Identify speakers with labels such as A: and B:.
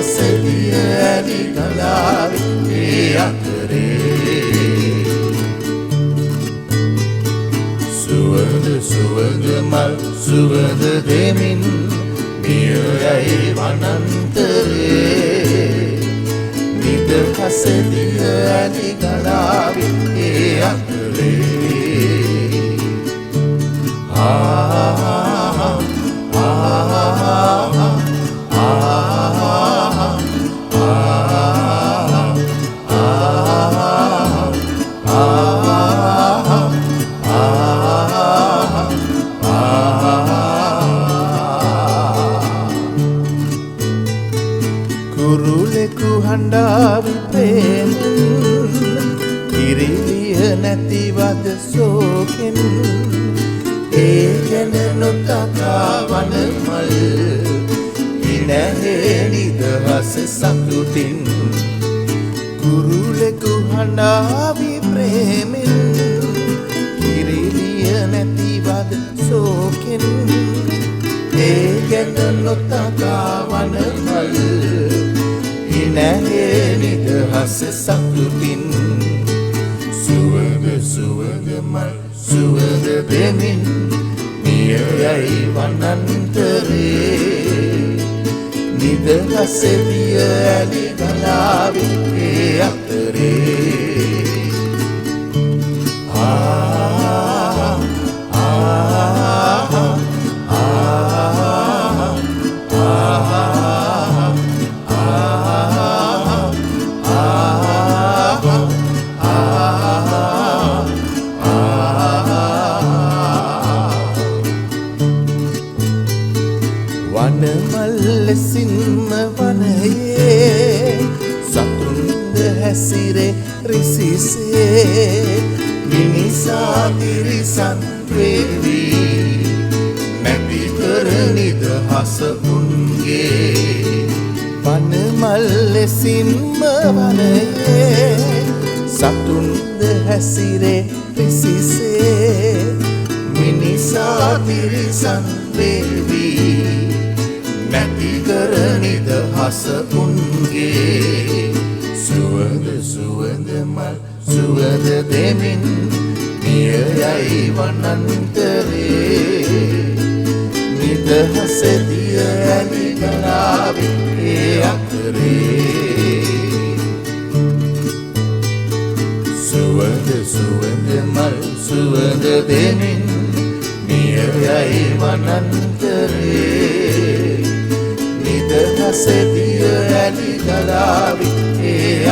A: හසදිය ඇලි ගලාවේ අතරේ සුවඳ සුවඳ මල් සුවඳ දෙමින් මියයි වනන්තරේ නිද හසදිය ඇලි ගලාවේ අතරේ කුරුලෙකු හඬාවි ප්‍රේමෙන් කිරිලිය නැතිවද සෝකෙන් ඒ ගැන නොතකා වනමල් ඉනැහේ නිදහස සතුටින් කුරුලෙකු හඬාවි ප්‍රේමෙන් කිරිලිය නැතිවද සෝකෙන් ඒ ගැන නොතකා වනමල් ඉනැහේ නිදහස සතුටින් සුවඳ සුවඳ මල් සුවඳ දෙමින් මියයි වනන්තරේ නිදහස දිය ඇලි ගලාවේ අතරේ වනමල් ලෙසින්ම වනයේ සතුන්ද හැසිරේ රිසිසේ මිනිසා තිරිසන් වේවි නැති කර නිදහස උන්ගේ වනමල් ලෙසින්ම වනයේ සතුන්ද හැසිරේ රිසිසේ මිනිසා තිරිසන් වේවි නැති කර නිදහස උන්ගේ සුවඳ සුවඳ මල් සුවඳ දෙමින් මියයි වනන්තරේ නිදහස දිය ඇලි ගලාවේ අතරේ සුවඳ සුවඳ මල් සුවඳ දෙමින් මියයි වනන්තරේ නිදහස දිය ඇලි ගලාවේ